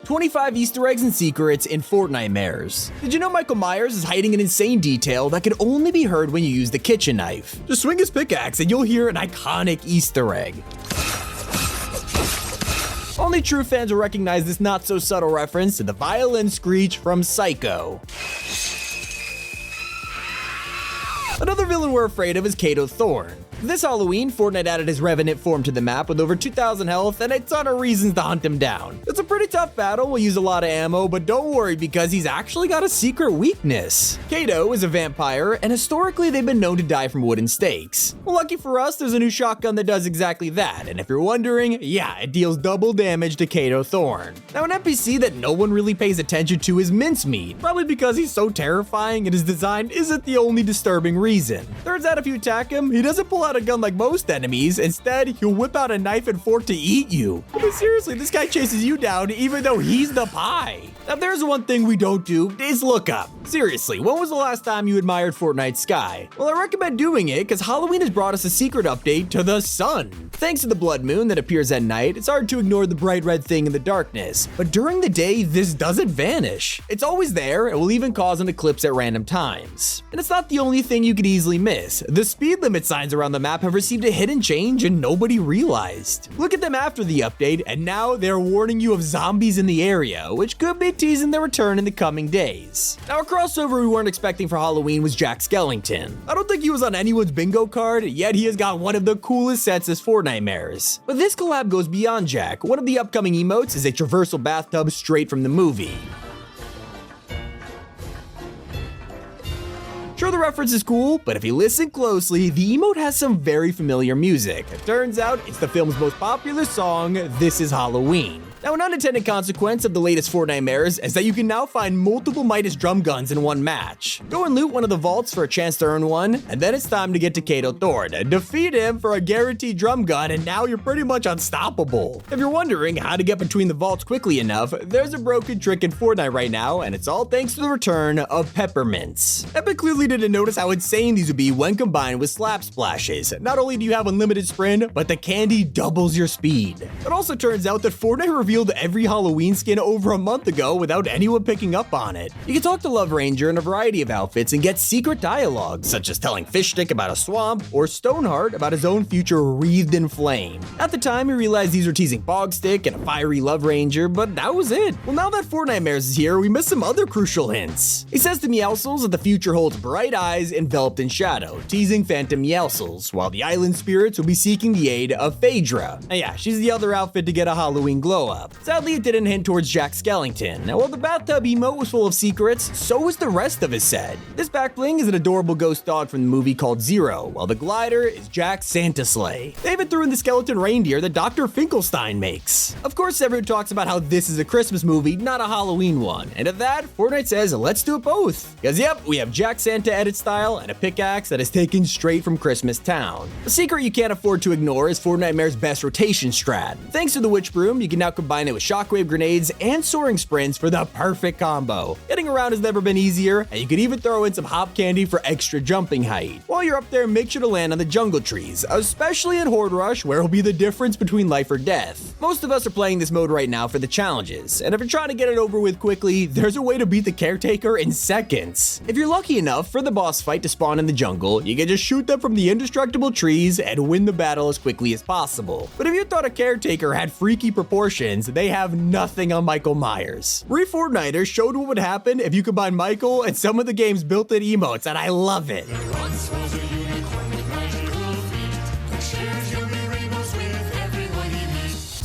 25 Easter eggs and secrets in Fortnitemares. Did you know Michael Myers is hiding an insane detail that could only be heard when you use the kitchen knife? Just swing his pickaxe and you'll hear an iconic Easter egg. Only true fans will recognize this not-so-subtle reference to the violin screech from Psycho. Another villain we're afraid of is Kado Thorne. This Halloween, Fortnite added his Revenant form to the map with over 2,000 health and a ton of reasons to hunt him down. It's a pretty tough battle, we'll use a lot of ammo, but don't worry because he's actually got a secret weakness. Kado is a vampire, and historically they've been known to die from wooden stakes. Well, lucky for us, there's a new shotgun that does exactly that, and if you're wondering, yeah, it deals double damage to Kado Thorne. Now, an NPC that no one really pays attention to is Mincemeat, probably because he's so terrifying and his design isn't the only disturbing reason. Turns out if you attack him, he doesn't pull out a gun like most enemies. Instead, he'll whip out a knife and fork to eat you. I mean, seriously, this guy chases you down even though he's the pie. Now, if there's one thing we don't do, is look up. Seriously, when was the last time you admired Fortnite's sky? Well, I recommend doing it because Halloween has brought us a secret update to the sun. Thanks to the blood moon that appears at night, it's hard to ignore the bright red thing in the darkness. But during the day, this doesn't vanish. It's always there and will even cause an eclipse at random times. And it's not the only thing you could easily miss. The speed limit signs around the map have received a hidden change and nobody realized. Look at them after the update, and now they're warning you of zombies in the area, which could be teasing their return in the coming days. Now, a crossover we weren't expecting for Halloween was Jack Skellington. I don't think he was on anyone's bingo card, yet he has got one of the coolest sets as Fortnitemares. But this collab goes beyond Jack. One of the upcoming emotes is a traversal bathtub straight from the movie. Sure, the reference is cool, but if you listen closely, the emote has some very familiar music. It turns out it's the film's most popular song, This Is Halloween. Now, an unintended consequence of the latest Fortnitemares is that you can now find multiple Midas drum guns in one match. Go and loot one of the vaults for a chance to earn one, and then it's time to get to Kado Thorne. Defeat him for a guaranteed drum gun, and now you're pretty much unstoppable. If you're wondering how to get between the vaults quickly enough, there's a broken trick in Fortnite right now, and it's all thanks to the return of peppermints. Epic clearly didn't notice how insane these would be when combined with slap splashes. Not only do you have unlimited sprint, but the candy doubles your speed. It also turns out that Fortnite revealed every Halloween skin over a month ago without anyone picking up on it. You can talk to Love Ranger in a variety of outfits and get secret dialogue, such as telling Fishstick about a swamp or Stoneheart about his own future wreathed in flame. At the time, we realized these were teasing Bogstick and a fiery Love Ranger, but that was it. Well, now that Fortnitemares is here, we missed some other crucial hints. He says to Meowscles that the future holds bright eyes enveloped in shadow, teasing Phantom Meowscles, while the island spirits will be seeking the aid of Phaedra. And yeah, she's the other outfit to get a Halloween glow up. Sadly, it didn't hint towards Jack Skellington. Now, while the bathtub emote was full of secrets, so was the rest of his set. This back bling is an adorable ghost dog from the movie called Zero, while the glider is Jack's Santa sleigh. They even threw in the skeleton reindeer that Dr. Finkelstein makes. Of course, everyone talks about how this is a Christmas movie, not a Halloween one. And at that, Fortnite says, let's do it both. Because yep, we have Jack Santa edit style and a pickaxe that is taken straight from Christmas Town. A secret you can't afford to ignore is Fortnitemare's best rotation strat. Thanks to the Witch Broom, you can now combine it with shockwave grenades and soaring sprints for the perfect combo. Getting around has never been easier, and you can even throw in some hop candy for extra jumping height. While you're up there, make sure to land on the jungle trees, especially in Horde Rush, where it'll be the difference between life or death. Most of us are playing this mode right now for the challenges, and if you're trying to get it over with quickly, there's a way to beat the caretaker in seconds. If you're lucky enough for the boss fight to spawn in the jungle, you can just shoot them from the indestructible trees and win the battle as quickly as possible. But if you thought a caretaker had freaky proportions, they have nothing on Michael Myers. Re-Fortniters showed what would happen if you combine Michael and some of the game's built-in emotes, and I love it.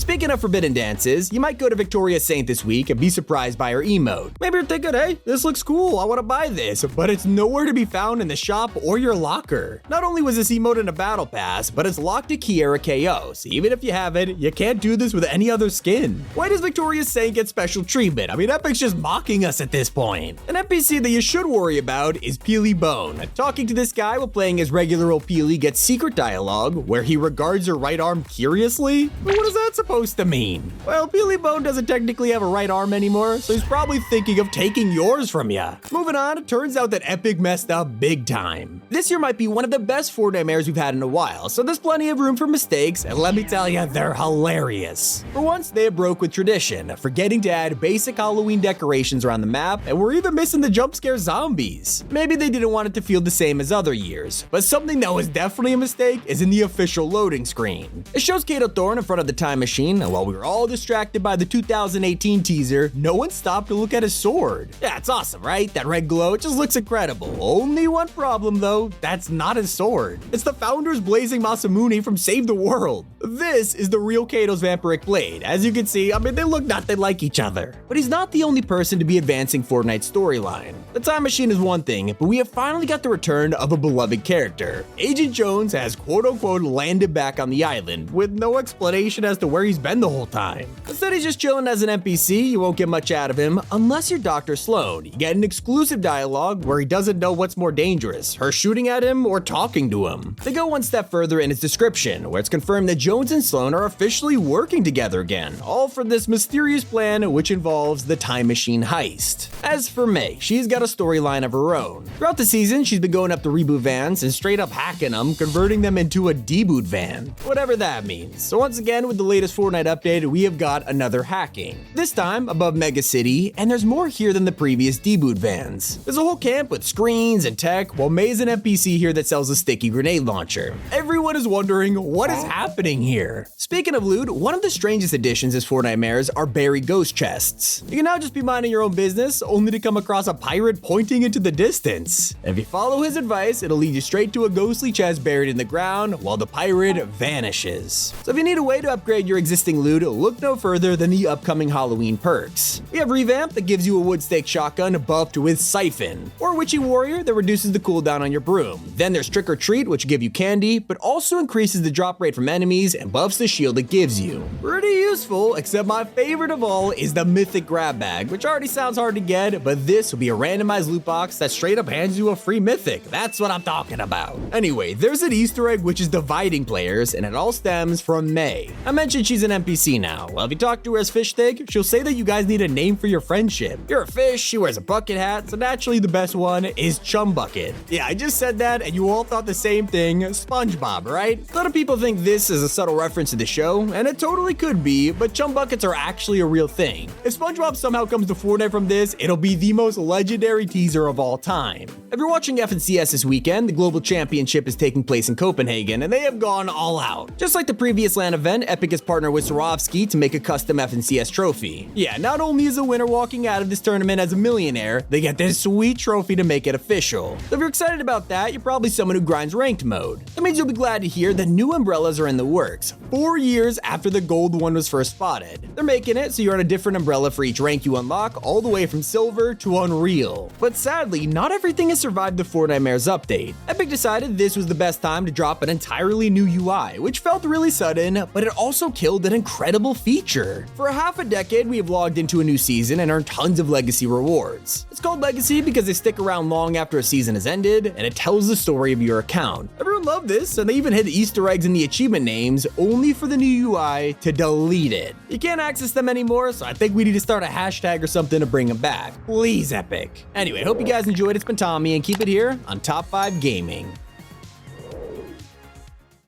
Speaking of forbidden dances, you might go to Victoria Saint this week and be surprised by her emote. Maybe you're thinking, hey, this looks cool, I want to buy this, but it's nowhere to be found in the shop or your locker. Not only was this emote in a battle pass, but it's locked to Kiera KO, so even if you have it, you can't do this with any other skin. Why does Victoria Saint get special treatment? I mean, Epic's just mocking us at this point. An NPC that you should worry about is Peely Bone. Talking to this guy while playing as regular old Peely gets secret dialogue where he regards her right arm curiously. But what is that supposed supposed to mean? Well, Billy Bone doesn't technically have a right arm anymore, so he's probably thinking of taking yours from ya. Moving on, it turns out that Epic messed up big time. This year might be one of the best Fortnitemares we've had in a while, so there's plenty of room for mistakes, and let me tell ya, they're hilarious. For once, they broke with tradition, forgetting to add basic Halloween decorations around the map, and we're even missing the jump scare zombies. Maybe they didn't want it to feel the same as other years, but something that was definitely a mistake is in the official loading screen. It shows Kado Thorne in front of the time machine, and while we were all distracted by the 2018 teaser, no one stopped to look at his sword. Yeah, it's awesome, right? That red glow, it just looks incredible. Only one problem though, that's not his sword. It's the Founder's Blazing Masamune from Save the World. This is the real Kado's vampiric blade. As you can see, I mean, they look nothing like each other. But he's not the only person to be advancing Fortnite's storyline. The time machine is one thing, but we have finally got the return of a beloved character. Agent Jones has quote-unquote landed back on the island, with no explanation as to where he's been the whole time. Instead, he's just chilling as an NPC. You won't get much out of him, unless you're Dr. Sloan. You get an exclusive dialogue where he doesn't know what's more dangerous, her shooting at him or talking to him. They go one step further in his description, where it's confirmed that Jones and Sloan are officially working together again, all for this mysterious plan which involves the time machine heist. As for May, she's got a storyline of her own. Throughout the season, she's been going up to reboot vans and straight up hacking them, converting them into a deboot van, whatever that means. So once again, with the latest Fortnite update, we have got another hacking. This time above Mega City, and there's more here than the previous deboot vans. There's a whole camp with screens and tech, while May's an NPC here that sells a sticky grenade launcher. Everyone is wondering what is happening here. Speaking of loot, one of the strangest additions is Fortnitemares are buried ghost chests. You can now just be minding your own business, only to come across a pirate pointing into the distance. If you follow his advice, it'll lead you straight to a ghostly chest buried in the ground, while the pirate vanishes. So if you need a way to upgrade your existing loot, look no further than the upcoming Halloween perks. We have Revamp that gives you a wood stake shotgun buffed with Siphon, or Witchy Warrior that reduces the cooldown on your broom. Then there's Trick or Treat, which give you candy, but also increases the drop rate from enemies and buffs the shield it gives you. Pretty useful, except my favorite of all is the Mythic Grab Bag, which already sounds hard to get, but this will be a randomized loot box that straight up hands you a free Mythic. That's what I'm talking about. Anyway, there's an Easter egg which is dividing players, and it all stems from May. I mentioned she's an NPC now. Well, if you talk to her as Fish Stick, she'll say that you guys need a name for your friendship. You're a fish, she wears a bucket hat, so naturally the best one is Chum Bucket. Yeah, I just said that, and you all thought the same thing, SpongeBob, right? A lot of people think this is a subtle reference to the show, and it totally could be, but Chum Buckets are actually a real thing. If SpongeBob somehow comes to Fortnite from this, it'll be the most legendary teaser of all time. If you're watching FNCS this weekend, the Global Championship is taking place in Copenhagen, and they have gone all out. Just like the previous LAN event, Epic has partnered with Swarovski to make a custom FNCS trophy. Yeah, not only is the winner walking out of this tournament as a millionaire, they get this sweet trophy to make it official. So if you're excited about that, you're probably someone who grinds ranked mode. That means you'll be glad to hear that new umbrellas are in the works, 4 years after the gold one was first spotted. They're making it so you're on a different umbrella for each rank you unlock, all the way from silver to unreal. But sadly, not everything has survived the Fortnitemares update. Epic decided this was the best time to drop an entirely new UI, which felt really sudden, but it also killed an incredible feature. For half a decade, we have logged into a new season and earned tons of legacy rewards. It's called Legacy because they stick around long after a season has ended, and it tells the story of your account. Everyone loved this, and they even hid Easter eggs in the achievement names, only for the new UI to delete it. You can't access them anymore, so I think we need to start a hashtag or something to bring them back. Please, Epic. Anyway, hope you guys enjoyed. It's been Tommy, and keep it here on Top 5 Gaming.